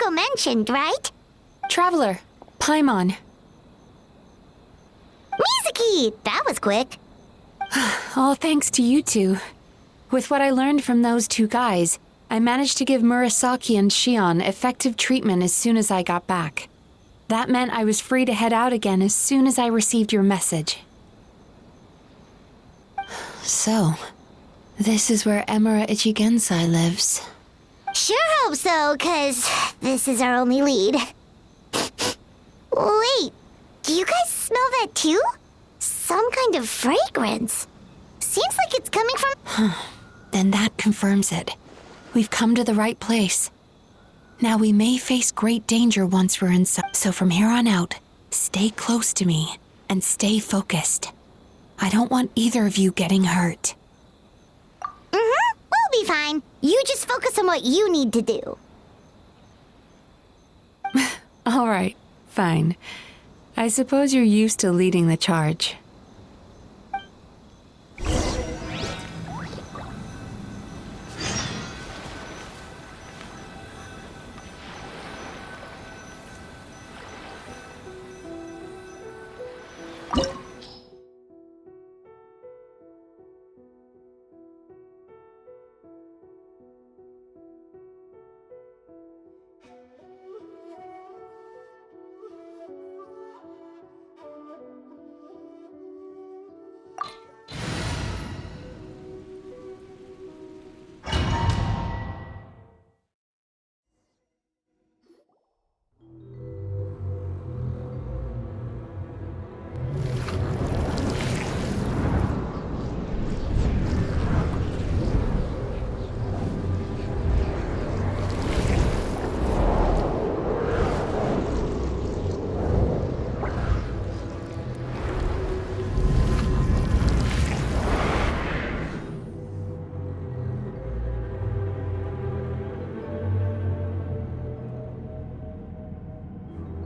also mentioned, right? Traveler, Paimon. Mizuki! That was quick. All thanks to you two. With what I learned from those two guys, I managed to give Murasaki and Shion effective treatment as soon as I got back. That meant I was free to head out again as soon as I received your message. So, this is where Emura Ichigensai lives. Sure hope so, 'cause this is our only lead. Wait, do you guys smell that too? Some kind of fragrance. Seems like it's coming from... Then that confirms it. We've come to the right place. Now we may face great danger once we're inside, so from here on out, stay close to me and stay focused. I don't want either of you getting hurt. We'll be fine. You just focus on what you need to do. All right, fine. I suppose you're used to leading the charge.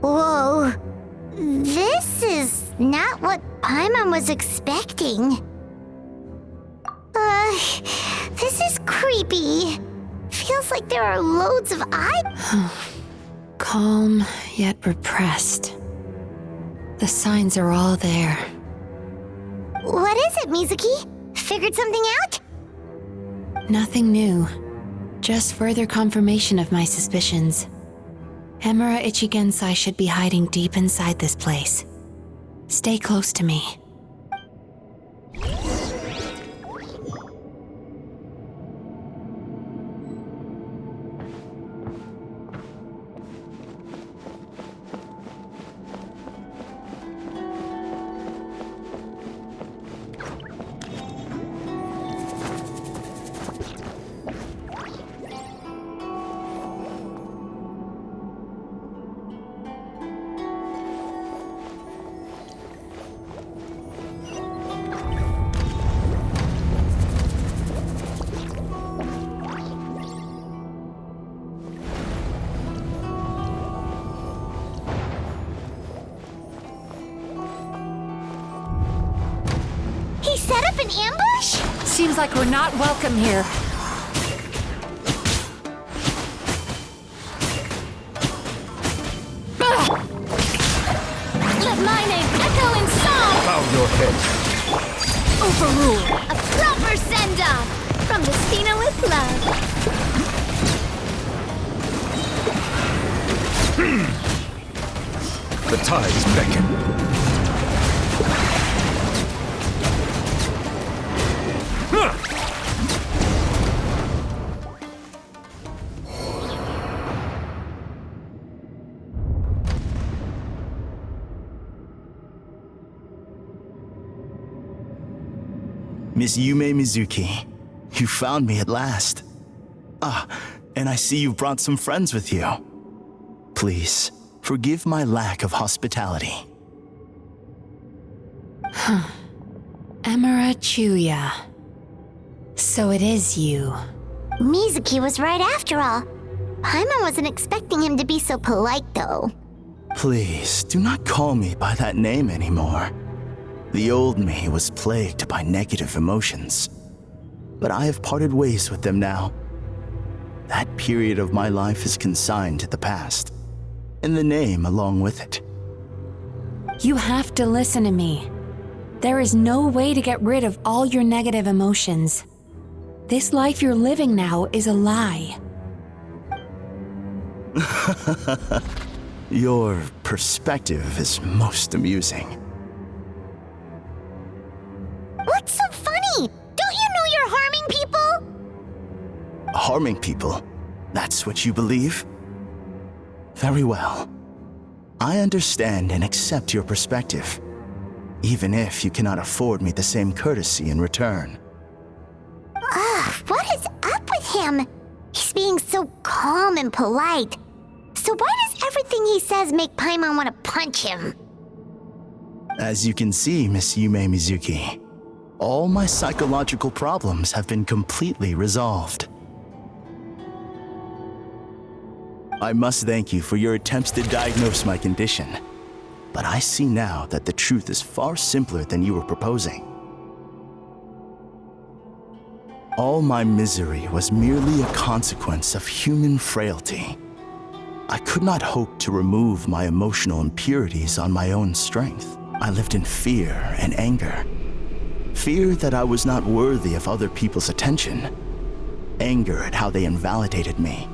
Whoa. This is not what Paimon was expecting. This is creepy. Feels like there are loads of eyes. Calm, yet repressed. The signs are all there. What is it, Mizuki? Figured something out? Nothing new. Just further confirmation of my suspicions. Emura Ichigensai should be hiding deep inside this place. Stay close to me. He set up an ambush? Seems like we're not welcome here. Let my name echo in song! Bow your head. Overrule! A proper send-off! From Destina with love. The tides beckon. Miss Yume Mizuki, you found me at last. Ah, and I see you brought some friends with you. Please, forgive my lack of hospitality. Emura Chuya. So it is you. Mizuki was right after all. Paimon wasn't expecting him to be so polite, though. Please, do not call me by that name anymore. The old me was plagued by negative emotions, but I have parted ways with them now. that period of my life is consigned to the past, and the name along with it. You have to listen to me. There is no way to get rid of all your negative emotions. This life you're living now is a lie. Your perspective is most amusing. What's so funny? Don't you know you're harming people? Harming people? That's what you believe? Very well. I understand and accept your perspective, even if you cannot afford me the same courtesy in return. What is up with him? He's being so calm and polite. So why does everything he says make Paimon want to punch him? As you can see, Miss Yume Mizuki, all my psychological problems have been completely resolved. I must thank you for your attempts to diagnose my condition, but I see now that the truth is far simpler than you were proposing. All my misery was merely a consequence of human frailty. I could not hope to remove my emotional impurities on my own strength. I lived in fear and anger. Fear that I was not worthy of other people's attention. Anger at how they invalidated me.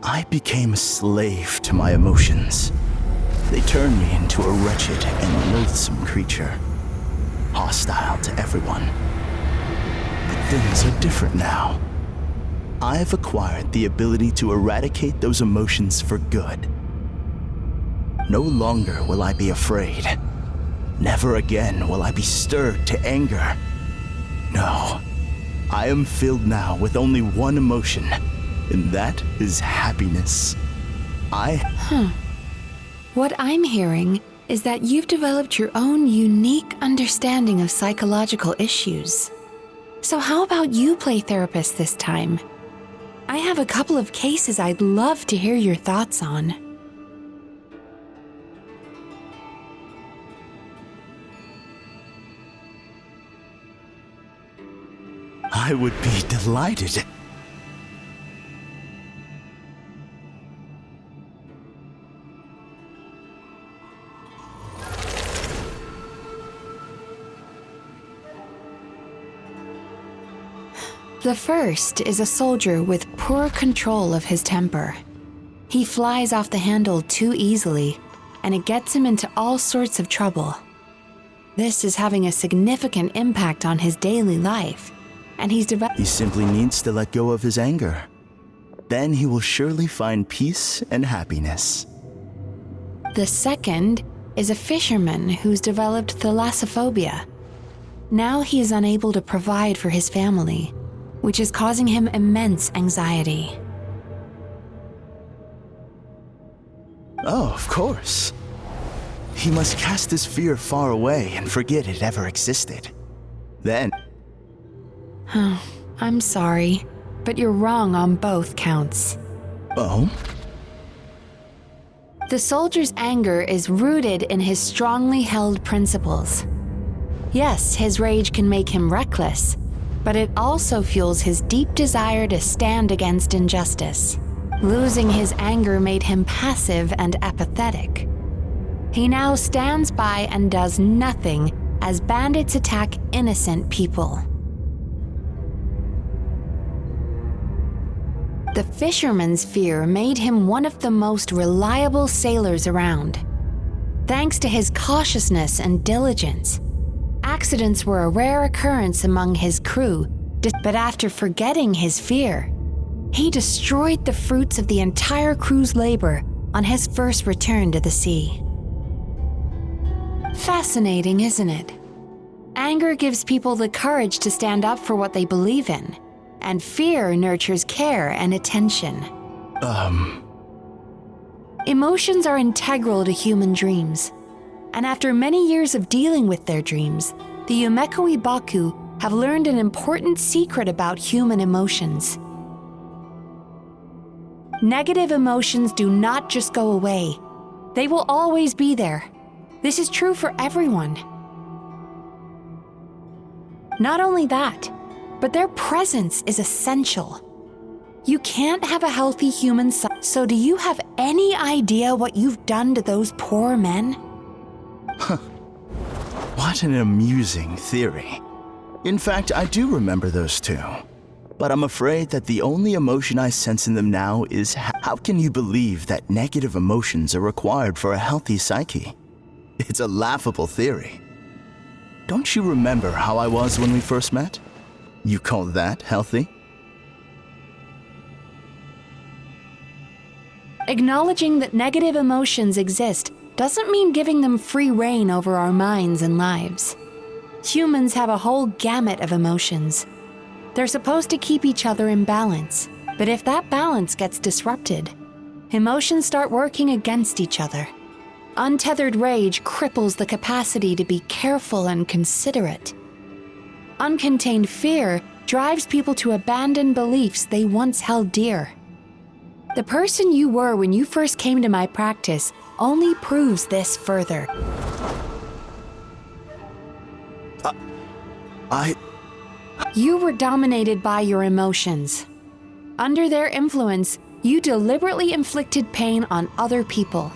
I became a slave to my emotions. They turned me into a wretched and loathsome creature, hostile to everyone. But things are different now. I have acquired the ability to eradicate those emotions for good. No longer will I be afraid. Never again will I be stirred to anger. No, I am filled now with only one emotion, and that is happiness. What I'm hearing is that you've developed your own unique understanding of psychological issues. So how about you play therapist this time? I have a couple of cases I'd love to hear your thoughts on. I would be delighted. The first is a soldier with poor control of his temper. He flies off the handle too easily, and it gets him into all sorts of trouble. This is having a significant impact on his daily life, and he's He simply needs to let go of his anger. Then he will surely find peace and happiness. The second is a fisherman who's developed thalassophobia. Now he is unable to provide for his family, which is causing him immense anxiety. Oh, of course. He must cast his fear far away and forget it ever existed. Then... I'm sorry, but you're wrong on both counts. Oh? The soldier's anger is rooted in his strongly held principles. Yes, his rage can make him reckless, but it also fuels his deep desire to stand against injustice. Losing his anger made him passive and apathetic. He now stands by and does nothing as bandits attack innocent people. The fisherman's fear made him one of the most reliable sailors around. Thanks to his cautiousness and diligence, accidents were a rare occurrence among his crew, but after forgetting his fear, he destroyed the fruits of the entire crew's labor on his first return to the sea. Fascinating, isn't it? Anger gives people the courage to stand up for what they believe in, and fear nurtures care and attention. Emotions are integral to human dreams, and after many years of dealing with their dreams, the Yumekoi Baku have learned an important secret about human emotions. Negative emotions do not just go away. They will always be there. This is true for everyone. Not only that, but their presence is essential. You can't have a healthy human so do you have any idea what you've done to those poor men? What an amusing theory. In fact, I do remember those two. But I'm afraid that the only emotion I sense in them now is how can you believe that negative emotions are required for a healthy psyche? It's a laughable theory. Don't you remember how I was when we first met? You call that healthy? Acknowledging that negative emotions exist doesn't mean giving them free rein over our minds and lives. Humans have a whole gamut of emotions. They're supposed to keep each other in balance, but if that balance gets disrupted, emotions start working against each other. Untethered rage cripples the capacity to be careful and considerate. Uncontained fear drives people to abandon beliefs they once held dear. The person you were when you first came to my practice only proves this further. You were dominated by your emotions. Under their influence, you deliberately inflicted pain on other people.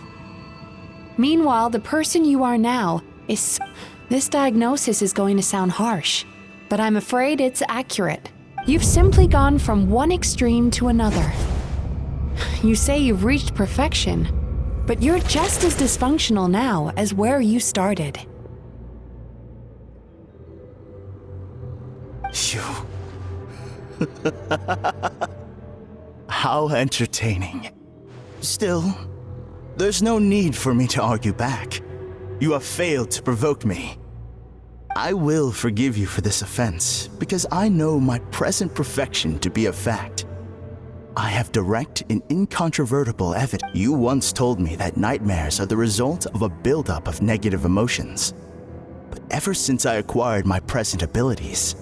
Meanwhile, the person you are now is... This diagnosis is going to sound harsh, but I'm afraid it's accurate. You've simply gone from one extreme to another. You say you've reached perfection, but you're just as dysfunctional now as where you started. You... How entertaining. Still, there's no need for me to argue back. You have failed to provoke me. I will forgive you for this offense, because I know my present perfection to be a fact. I have direct and incontrovertible evidence. You once told me that nightmares are the result of a buildup of negative emotions. But ever since I acquired my present abilities,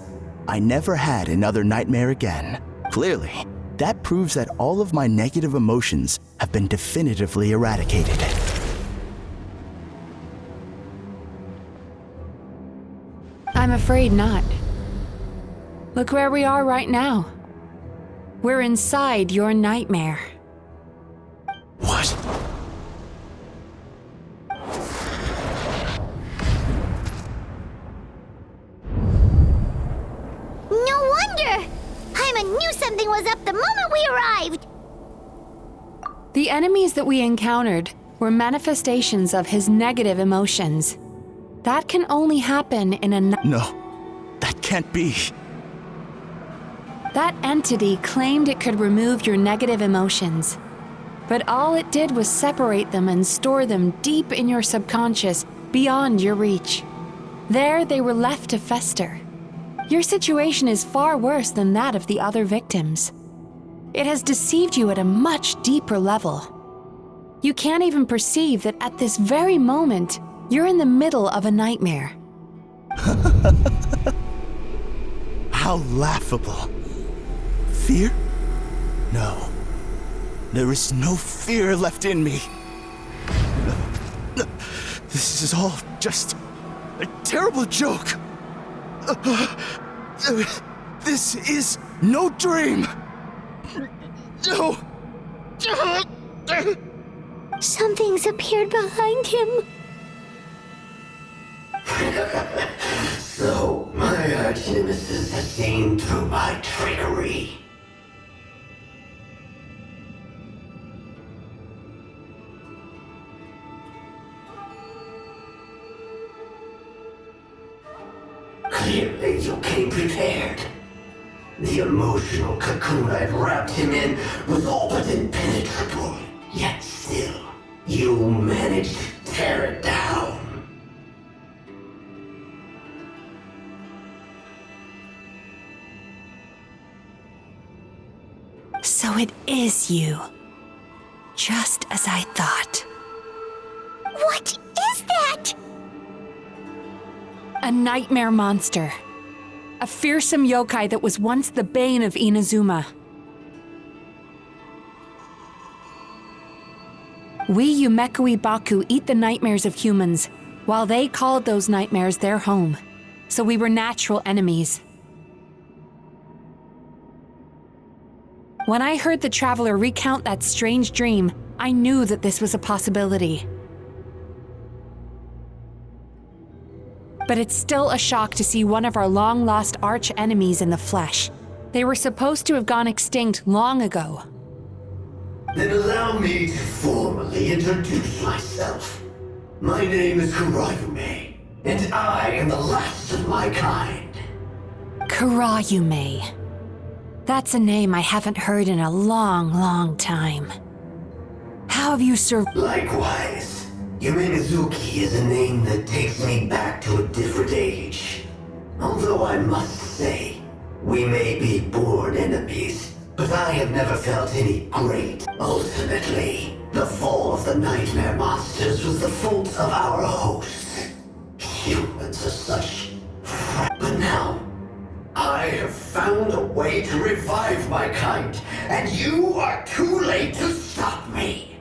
I never had another nightmare again. Clearly, that proves that all of my negative emotions have been definitively eradicated. I'm afraid not. Look where we are right now. We're inside your nightmare. What? No wonder! Paimon knew something was up the moment we arrived! The enemies that we encountered were manifestations of his negative emotions. That can only happen in a... No, that can't be. That entity claimed it could remove your negative emotions. But all it did was separate them and store them deep in your subconscious, beyond your reach. There they were left to fester. Your situation is far worse than that of the other victims. It has deceived you at a much deeper level. You can't even perceive that at this very moment, you're in the middle of a nightmare. How laughable. Fear? No. There is no fear left in me. This is all just a terrible joke. This is no dream. No. Something's appeared behind him. So, my arch-nemesis has seen through my trickery. Clearly, you came prepared. The emotional cocoon I'd wrapped him in was all but impenetrable. Yet still, you managed to tear it down. So it is you. Just as I thought. What is that? A nightmare monster. A fearsome yokai that was once the bane of Inazuma. We Yumekui Baku eat the nightmares of humans, while they called those nightmares their home. so we were natural enemies. When I heard the traveler recount that strange dream, I knew that this was a possibility. But it's still a shock to see one of our long-lost arch-enemies in the flesh. They were supposed to have gone extinct long ago. Then allow me to formally introduce myself. My name is Kurayume, and I am the last of my kind. Kurayume. That's a name I haven't heard in a long, long time. How have you survived? Likewise, Yume is a name that takes me back to a different age. Although I must say, we may be born enemies, but I have never felt any great. Ultimately, the fall of the nightmare monsters was the fault of our hosts. Humans are such... But now, I have found a way to revive my kind, and you are too late to stop me.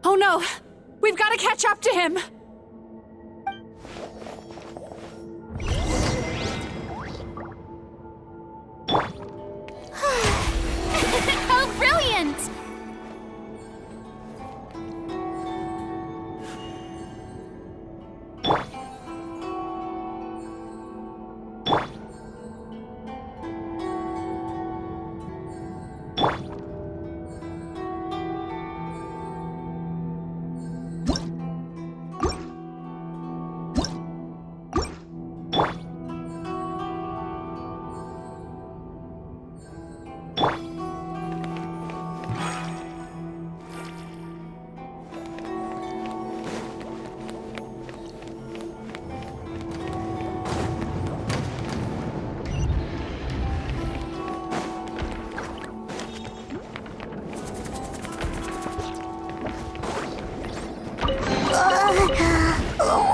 Oh no! We've got to catch up to him! How brilliant!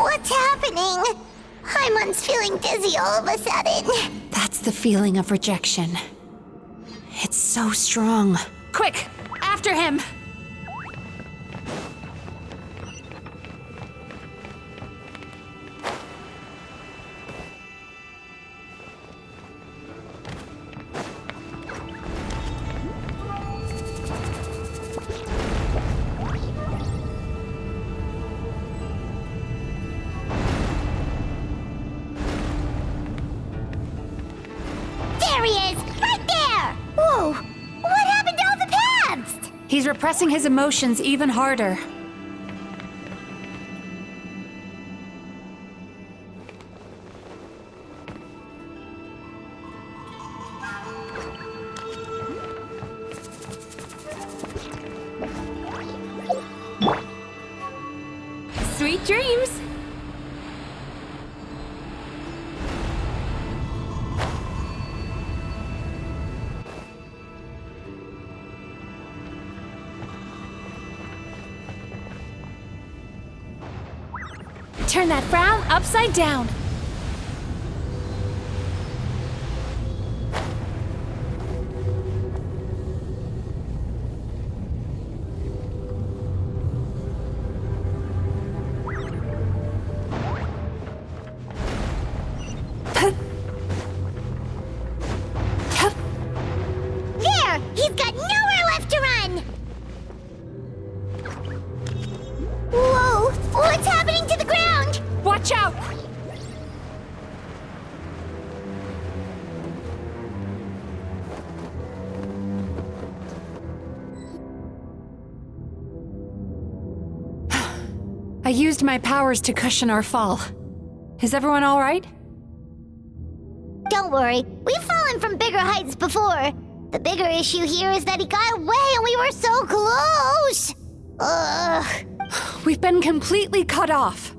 What's happening? Paimon's feeling dizzy all of a sudden. That's the feeling of rejection. It's so strong. Quick! After him! There he is! Right there! Whoa! What happened to all the paths? He's repressing his emotions even harder. Sweet dreams! Turn that frown upside down. There! He's got nowhere left to run! Whoa! What's happening to the ground? Watch out! I used my powers to cushion our fall. Is everyone all right? Don't worry, we've fallen from bigger heights before. The bigger issue here is that he got away and we were so close! Ugh. We've been completely cut off.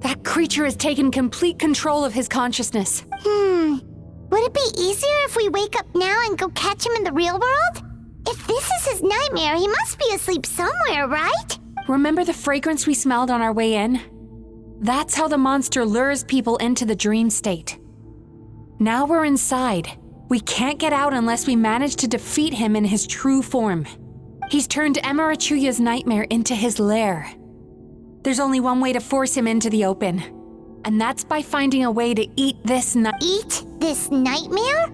That creature has taken complete control of his consciousness. Would it be easier if we wake up now and go catch him in the real world? If this is his nightmare, he must be asleep somewhere, right? Remember the fragrance we smelled on our way in? That's how the monster lures people into the dream state. Now we're inside. We can't get out unless we manage to defeat him in his true form. He's turned Emarachuya's nightmare into his lair. There's only one way to force him into the open. And that's by finding a way to eat this Eat this nightmare?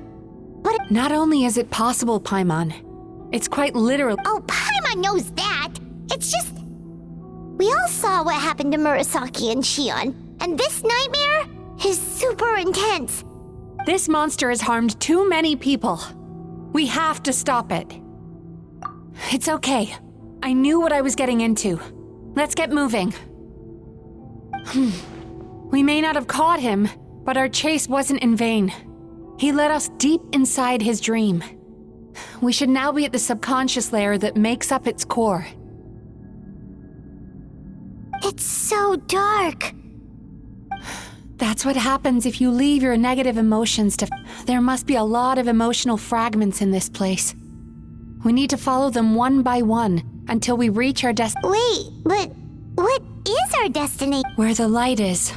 Not only is it possible, Paimon, it's quite literal. Oh, Paimon knows that. It's just... We all saw what happened to Murasaki and Shion, and this nightmare is super intense. This monster has harmed too many people. We have to stop it. It's okay. I knew what I was getting into. Let's get moving. We may not have caught him, but our chase wasn't in vain. He led us deep inside his dream. We should now be at the subconscious layer that makes up its core. It's so dark. That's what happens if you leave your negative emotions to... There must be a lot of emotional fragments in this place. We need to follow them one by one until we reach our Wait, but what is our destiny? where the light is.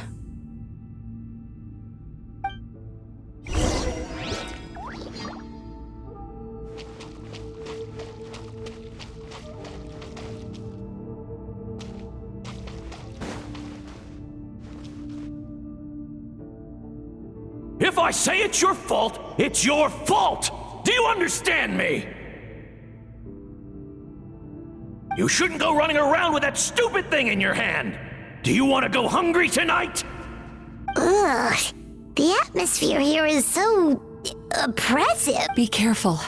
If I say it's your fault, it's your fault! Do you understand me? You shouldn't go running around with that stupid thing in your hand! Do you want to go hungry tonight? Ugh, the atmosphere here is so... oppressive. Be careful.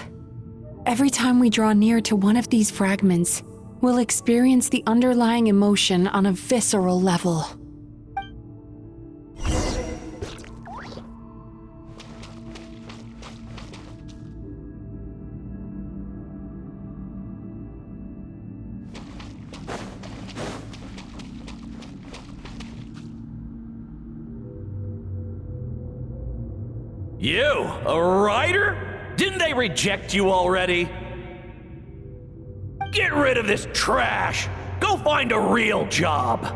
Every time we draw near to one of these fragments, we'll experience the underlying emotion on a visceral level. You, a writer? Didn't they reject you already? Get rid of this trash! Go find a real job!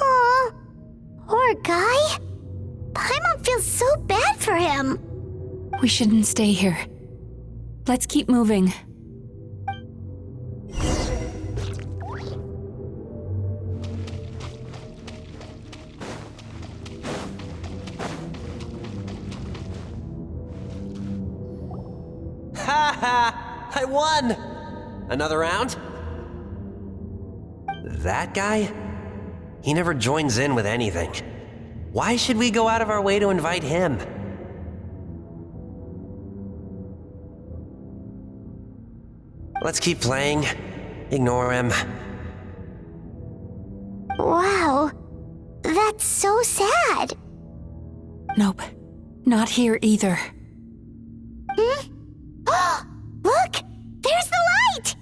Aw, poor guy. Paimon feels so bad for him. We shouldn't stay here. Let's keep moving. Ha ha! I won! Another round? That guy? He never joins in with anything. Why should we go out of our way to invite him? Let's keep playing. Ignore him. Wow, that's so sad. Nope. Not here either. Look, there's the light!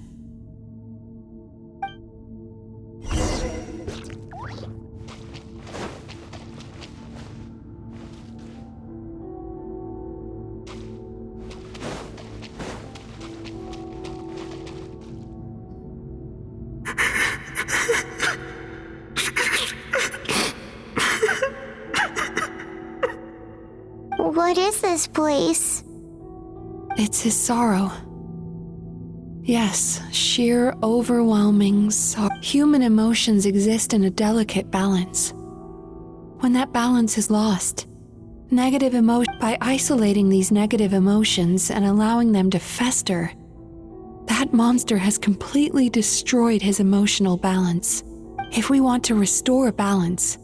What is this place? It's his sorrow. Yes, sheer, overwhelming sorrow. Human emotions exist in a delicate balance. When that balance is lost, by isolating these negative emotions and allowing them to fester, that monster has completely destroyed his emotional balance. If we want to restore balance,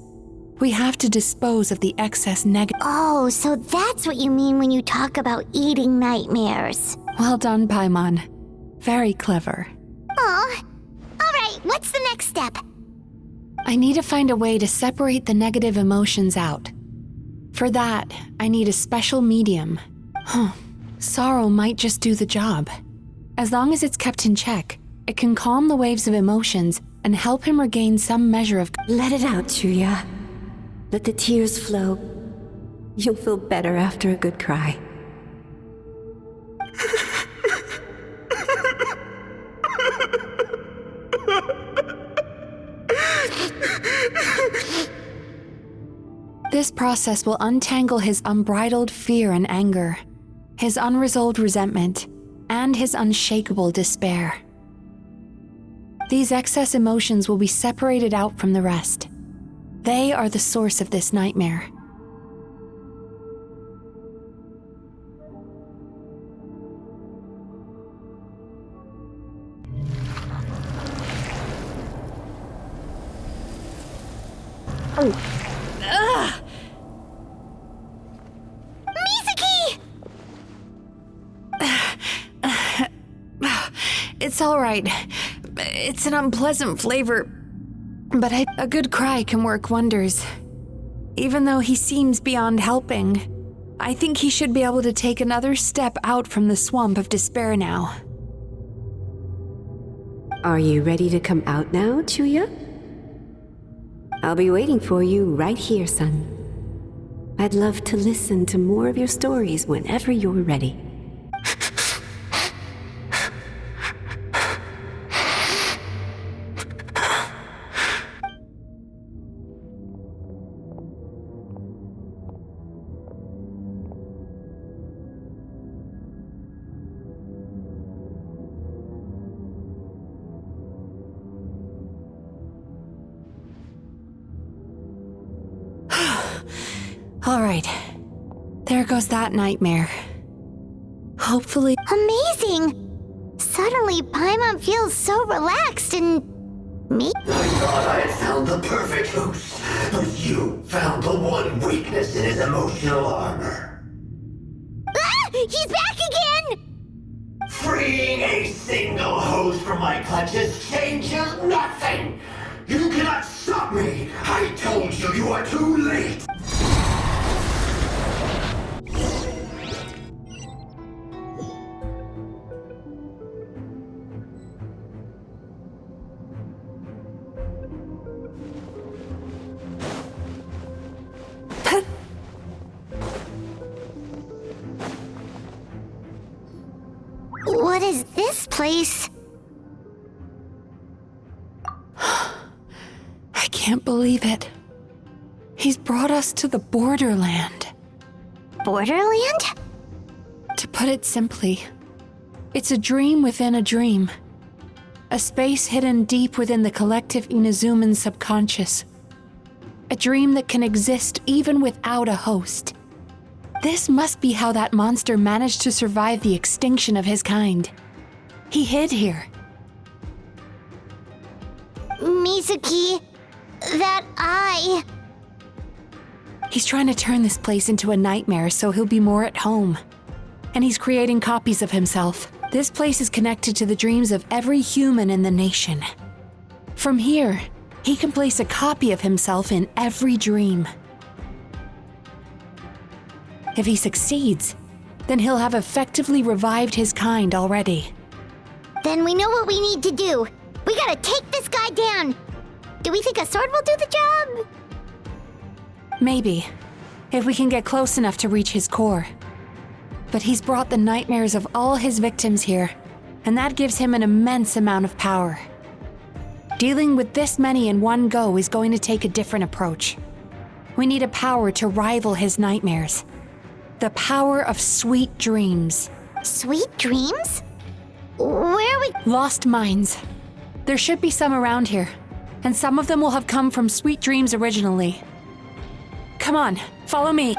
we have to dispose of the excess negative. Oh, so that's what you mean when you talk about eating nightmares. Well done, Paimon. Very clever. Aw. Alright, what's the next step? I need to find a way to separate the negative emotions out. For that, I need a special medium. Sorrow might just do the job. As long as it's kept in check, it can calm the waves of emotions and help him regain some measure of... Let it out, Chuya. Let the tears flow. You'll feel better after a good cry. This process will untangle his unbridled fear and anger, his unresolved resentment, and his unshakable despair. These excess emotions will be separated out from the rest. They are the source of this nightmare. Mizuki! It's all right. It's an unpleasant flavor, but a good cry can work wonders. Even though he seems beyond helping, I think he should be able to take another step out from the swamp of despair now. Are you ready to come out now, Chuya? I'll be waiting for you right here, son. I'd love to listen to more of your stories whenever you're ready. All right. There goes that nightmare. Hopefully... Amazing! Suddenly, Paimon feels so relaxed and... me? I thought I had found the perfect host, but you found the one weakness in his emotional armor. Ah! He's back again! Freeing a single host from my clutches changes nothing! You cannot stop me! I told you, you are too late! What is this place? I can't believe it. He's brought us to the borderland. Borderland? To put it simply, it's a dream within a dream. A space hidden deep within the collective Inazuman subconscious. A dream that can exist even without a host. This must be how that monster managed to survive the extinction of his kind. He hid here. Mizuki, that eye. He's trying to turn this place into a nightmare so he'll be more at home. And he's creating copies of himself. This place is connected to the dreams of every human in the nation. From here, he can place a copy of himself in every dream. If he succeeds, then he'll have effectively revived his kind already. Then we know what we need to do. We gotta take this guy down. Do we think a sword will do the job? Maybe, if we can get close enough to reach his core. But he's brought the nightmares of all his victims here, and that gives him an immense amount of power. Dealing with this many in one go is going to take a different approach. We need a power to rival his nightmares. The power of sweet dreams. Sweet dreams? Where are we? Lost minds. There should be some around here, and some of them will have come from sweet dreams originally. Come on, follow me.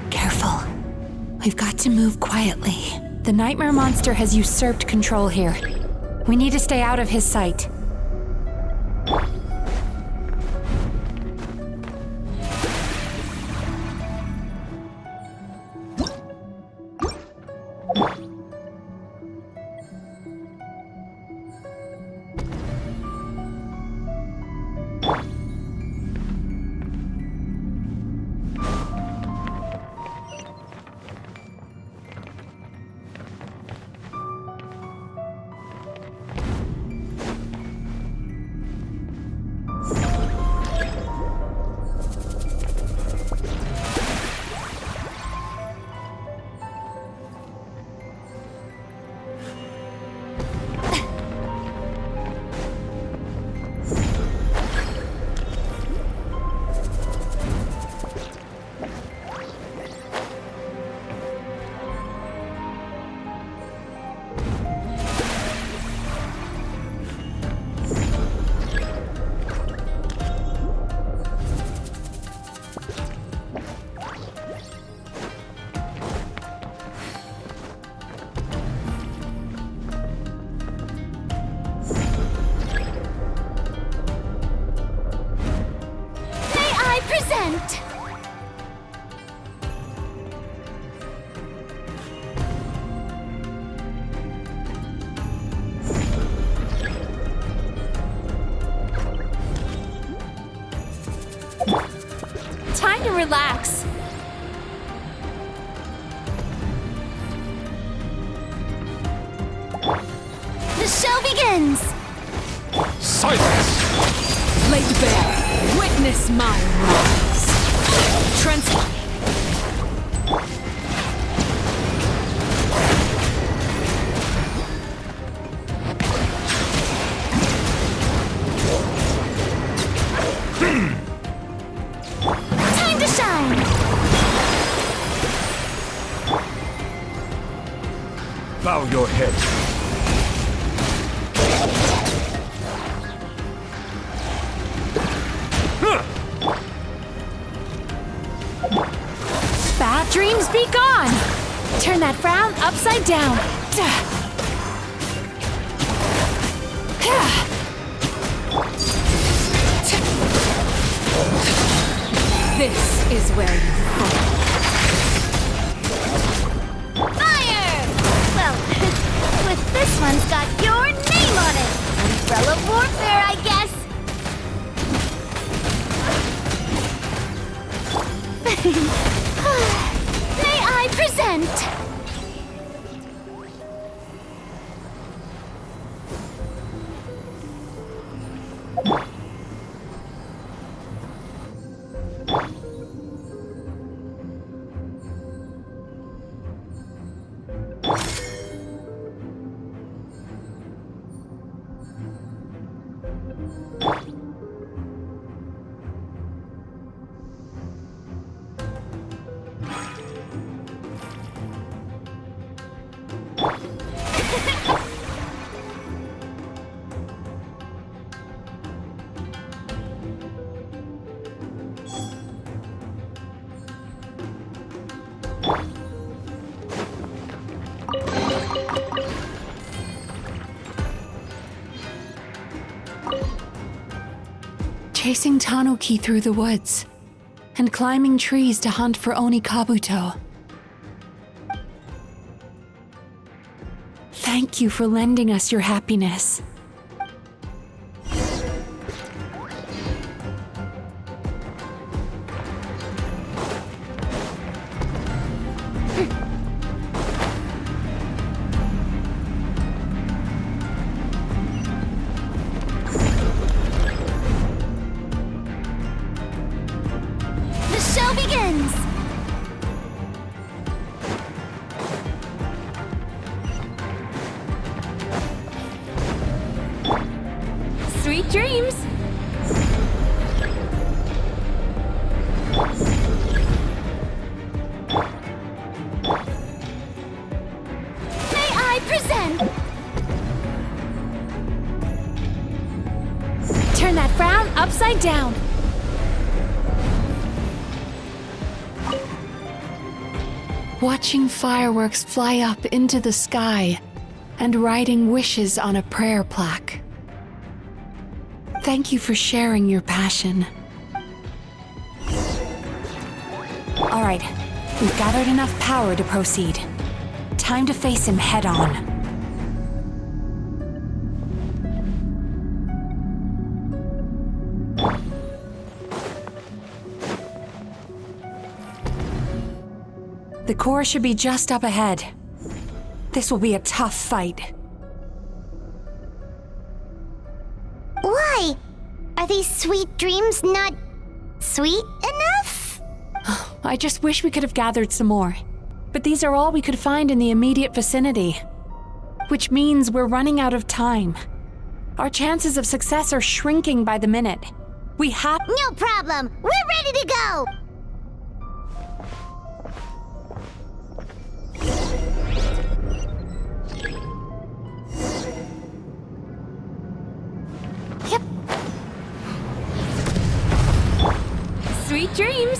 Careful. We've got to move quietly. The nightmare monster has usurped control here. We need to stay out of his sight. relax. The show begins! Silence! Laid bare, witness my rise. Time to shine! Bow your head. Bad dreams be gone! Turn that frown upside down. This is where you fall. Fire! Well, with this one's got your name on it. Umbrella warfare, I guess. May I present? Chasing Tanuki through the woods and climbing trees to hunt for Oni Kabuto. Thank you for lending us your happiness. The show begins! Sweet dreams! May I present? Turn that frown upside down. Watching fireworks fly up into the sky and writing wishes on a prayer plaque. Thank you for sharing your passion. All right, we've gathered enough power to proceed. Time to face him head on. The core should be just up ahead. This will be a tough fight. Why? Are these sweet dreams not sweet enough? I just wish we could have gathered some more. But these are all we could find in the immediate vicinity. Which means we're running out of time. Our chances of success are shrinking by the minute. We have— No problem. We're ready to go. Yep. sweet dreams!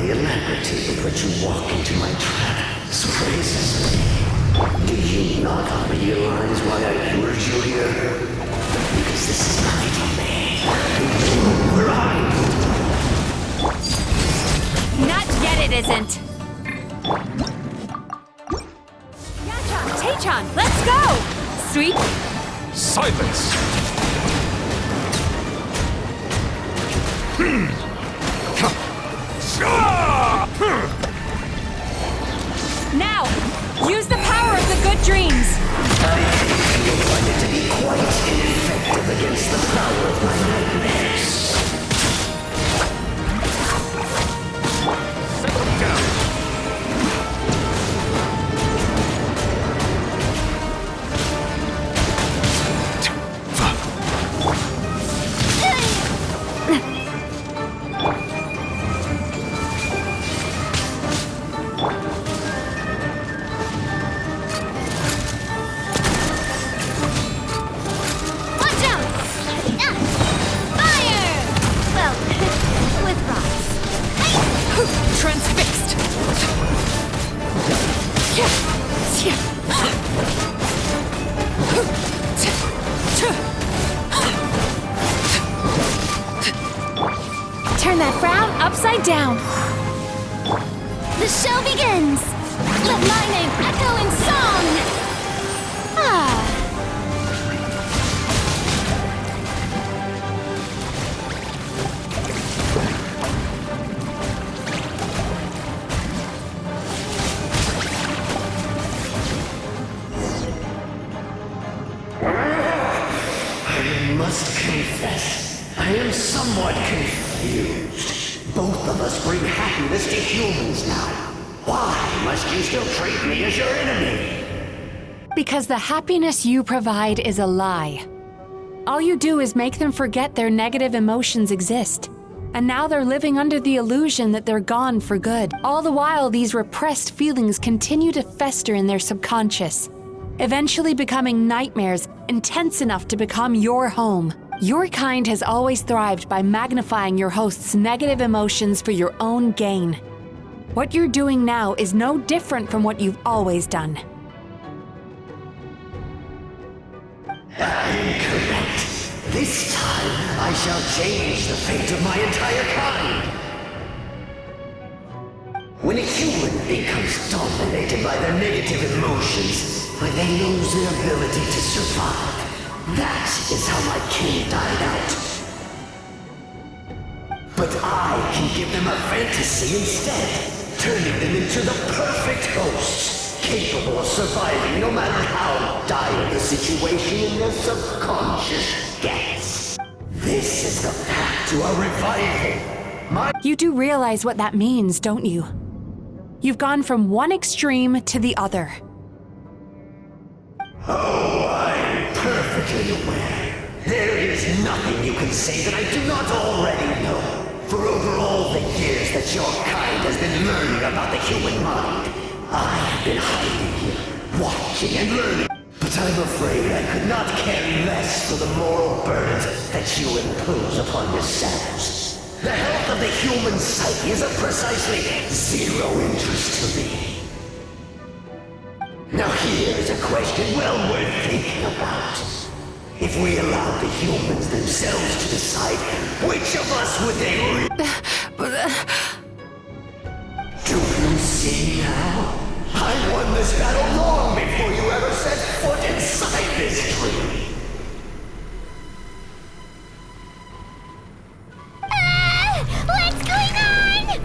the alacrity with which you walk into my trap surprises me. Do you not realize why I lured you here? Because this is my domain. Where Not yet, it isn't. Yachan, Taechan, let's go! Sweet. Silence! Now, use the power of the good dreams. you'll find it to be quite ineffective against the power of my nightmares. Settle down! Watch out! Fire! Well, with rocks. Transfixed. Turn that frown upside down. The show begins! Let my name echo in song! Ah. I must confess, I am somewhat confused. Both of us bring happiness to humans now. Why must you still treat me as your enemy? Because the happiness you provide is a lie. All you do is make them forget their negative emotions exist. And now they're living under the illusion that they're gone for good. All the while, these repressed feelings continue to fester in their subconscious, eventually becoming nightmares intense enough to become your home. Your kind has always thrived by magnifying your host's negative emotions for your own gain. What you're doing now is no different from what you've always done. Incorrect. This time, I shall change the fate of my entire kind. When a human becomes dominated by their negative emotions, they lose their ability to survive. That is how my kin died out. But I can give them a fantasy instead, turning them into the perfect hosts, capable of surviving no matter how dire the situation in their subconscious gets. This is the path to a revival. You do realize what that means, don't you? You've gone from one extreme to the other. Oh, I'm perfectly aware. There is nothing you can say that I do not already know. For over all the years that your kind has been learning about the human mind, I have been hiding here, watching and learning. But I'm afraid I could not care less for the moral burdens that you impose upon yourselves. The health of the human psyche is of precisely zero interest to me. Now here is a question well worth thinking about. If we allowed the humans themselves to decide, which of us would they Do you see now? I won this battle long before you ever set foot inside this tree. What's going on?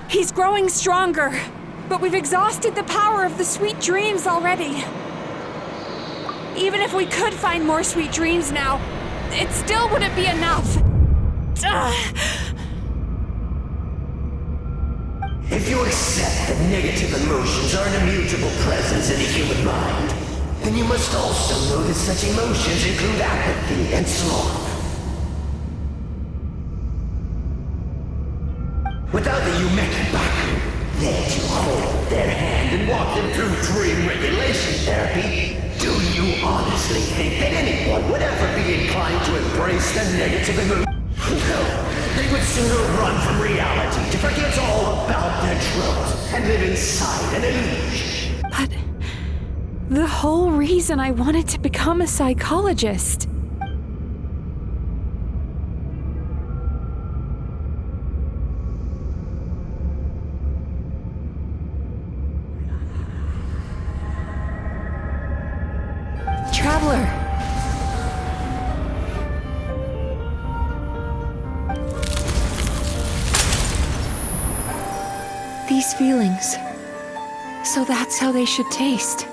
He's growing stronger, but we've exhausted the power of the sweet dreams already. Even if we could find more sweet dreams now, it still wouldn't be enough. If you accept that negative emotions are an immutable presence in the human mind, then you must also know that such emotions include apathy and sloth. Without the Yumekibaku there to hold their hand and walk them through dream regulation therapy, do you honestly honestly think that anyone would ever be inclined to embrace the negative emotion? No, they would sooner run from reality to forget all about their troubles and live inside an illusion. But the whole reason I wanted to become a psychologist. Traveler. These feelings. So that's how they should taste.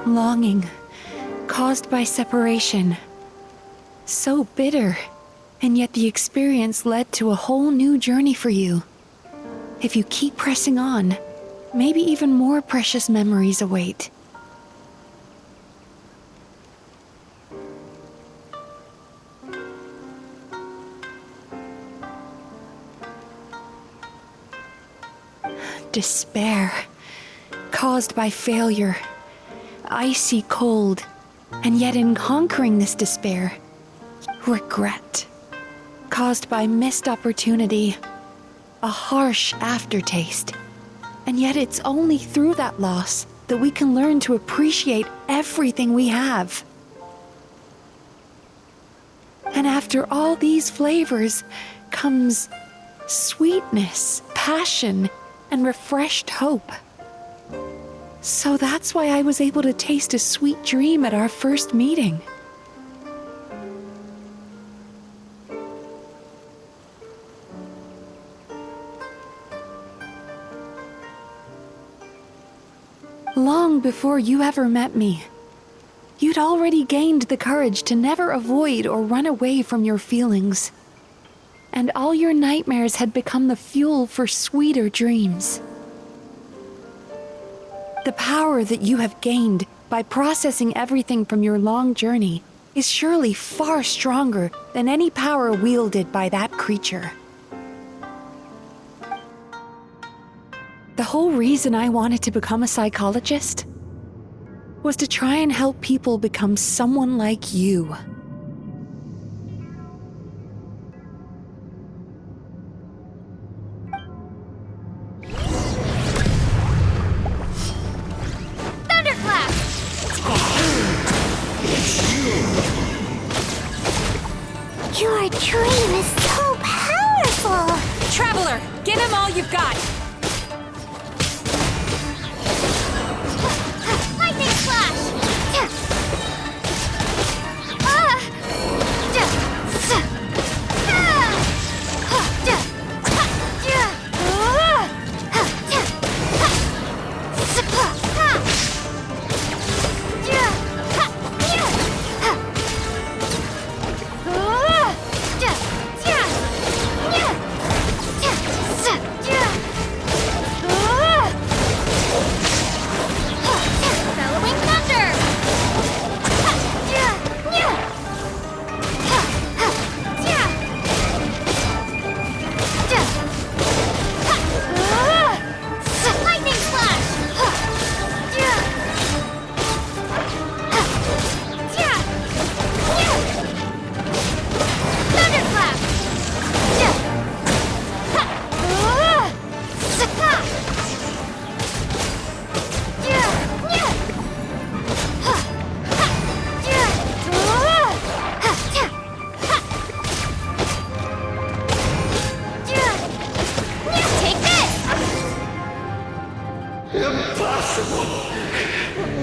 Longing, caused by separation. So bitter, and yet the experience led to a whole new journey for you. If you keep pressing on, maybe even more precious memories await. Despair, caused by failure. Icy cold, and yet in conquering this despair, regret, caused by missed opportunity, a harsh aftertaste. And yet it's only through that loss that we can learn to appreciate everything we have. And after all these flavors comes sweetness, passion, and refreshed hope. So that's why I was able to taste a sweet dream at our first meeting. Long before you ever met me, you'd already gained the courage to never avoid or run away from your feelings. And all your nightmares had become the fuel for sweeter dreams. The power that you have gained by processing everything from your long journey is surely far stronger than any power wielded by that creature. The whole reason I wanted to become a psychologist was to try and help people become someone like you. Thunderclap! Your dream is so powerful! Traveler, give him all you've got! Lightning flash! Bellowing thunder! Lightning flash! Thunderclap! Take this! Impossible!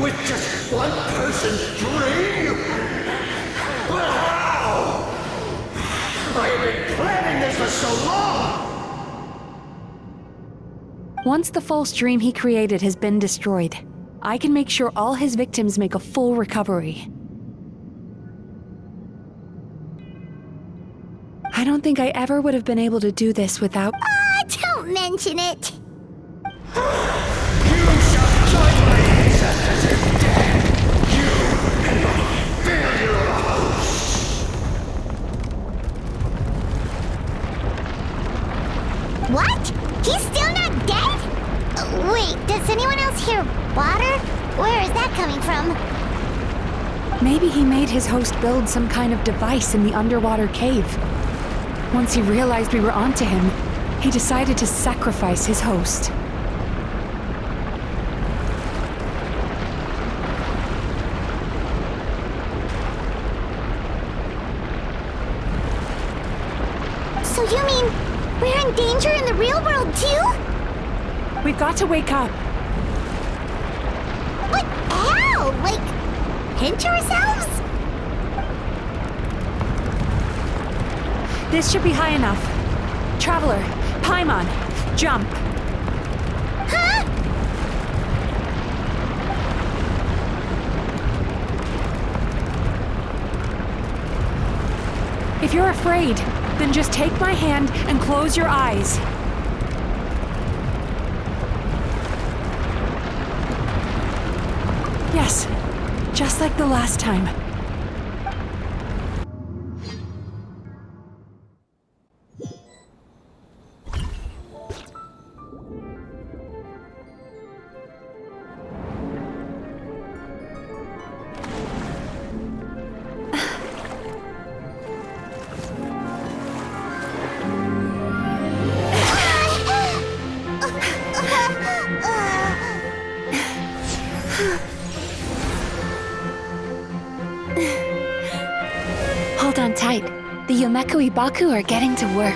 With just one person's dream? But how? I have been planning this for so long! Once the false dream he created has been destroyed, I can make sure all his victims make a full recovery. I don't think I ever would have been able to do this without... Don't mention it! You shall join my ancestors in death! You and my failure of a host! Maybe he made his host build some kind of device in the underwater cave. Once he realized we were onto him, he decided to sacrifice his host. So you mean we're in danger in the real world too? We've got to wake up. But how? Like, pinch ourselves? This should be high enough. Traveler, Paimon, jump. Huh? If you're afraid, then just take my hand and close your eyes. Yes, just like the last time. Hold on tight. The Yomekui Baku are getting to work.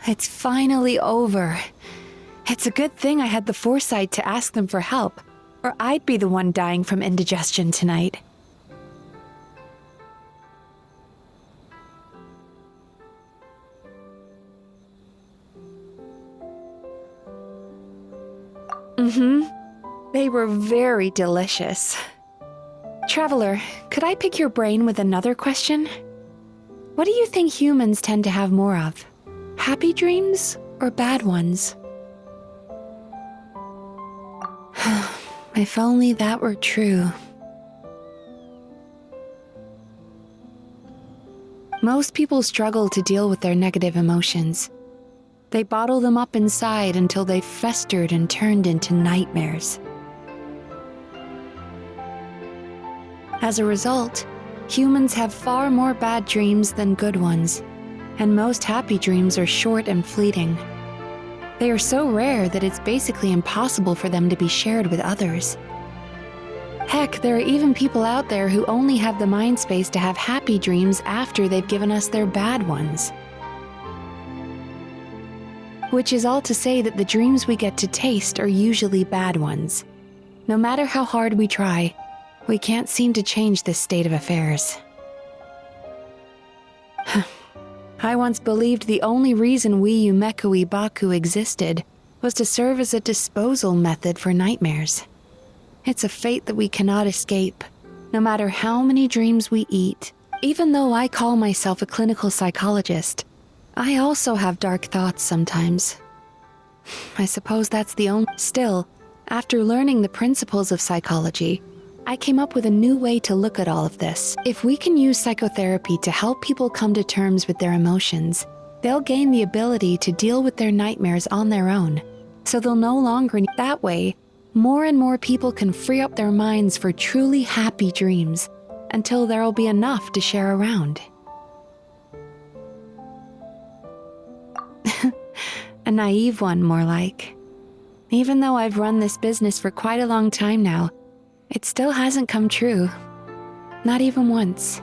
It's finally over. It's a good thing I had the foresight to ask them for help, or I'd be the one dying from indigestion tonight. They were very delicious. Traveler, could I pick your brain with another question? What do you think humans tend to have more of? Happy dreams or bad ones? If only that were true. Most people struggle to deal with their negative emotions. They bottle them up inside until they've festered and turned into nightmares. As a result, humans have far more bad dreams than good ones, and most happy dreams are short and fleeting. They are so rare that it's basically impossible for them to be shared with others. Heck, there are even people out there who only have the mind space to have happy dreams after they've given us their bad ones. Which is all to say that the dreams we get to taste are usually bad ones. No matter how hard we try, we can't seem to change this state of affairs. I once believed the only reason we Yomekui Baku existed was to serve as a disposal method for nightmares. It's a fate that we cannot escape, no matter how many dreams we eat. Even though I call myself a clinical psychologist, I also have dark thoughts sometimes. I suppose that's the only... Still, after learning the principles of psychology, I came up with a new way to look at all of this. If we can use psychotherapy to help people come to terms with their emotions, they'll gain the ability to deal with their nightmares on their own, so they'll no longer need... That way, more and more people can free up their minds for truly happy dreams, until there'll be enough to share around. A naive one, more like. Even though I've run this business for quite a long time now, it still hasn't come true. Not even once.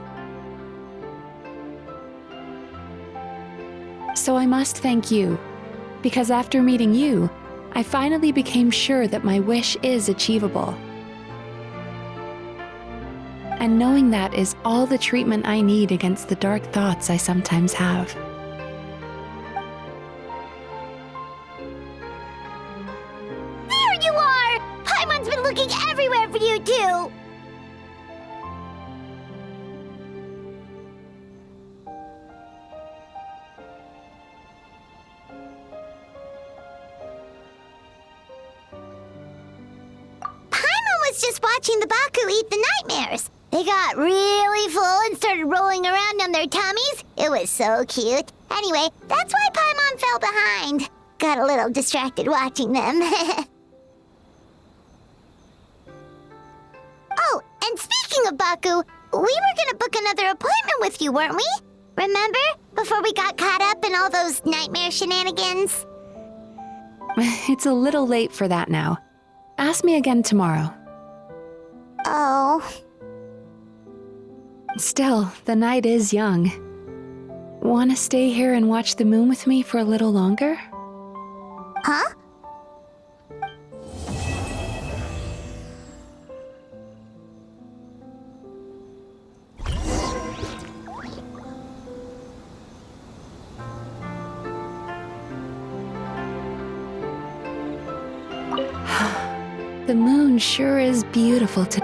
So I must thank you, because after meeting you, I finally became sure that my wish is achievable. And knowing that is all the treatment I need against the dark thoughts I sometimes have. There you are! Paimon's been looking everywhere for you, too! Paimon was just watching the Baku eat the nightmares. They got really full and started rolling around on their tummies. It was so cute. Anyway, that's why Paimon fell behind. Got a little distracted watching them. Oh, and speaking of Baku, we were gonna book another appointment with you, weren't we? Remember? Before we got caught up in all those nightmare shenanigans? It's a little late for that now. Ask me again tomorrow. Oh. Still, the night is young. Wanna stay here and watch the moon with me for a little longer? Huh? The moon sure is beautiful to...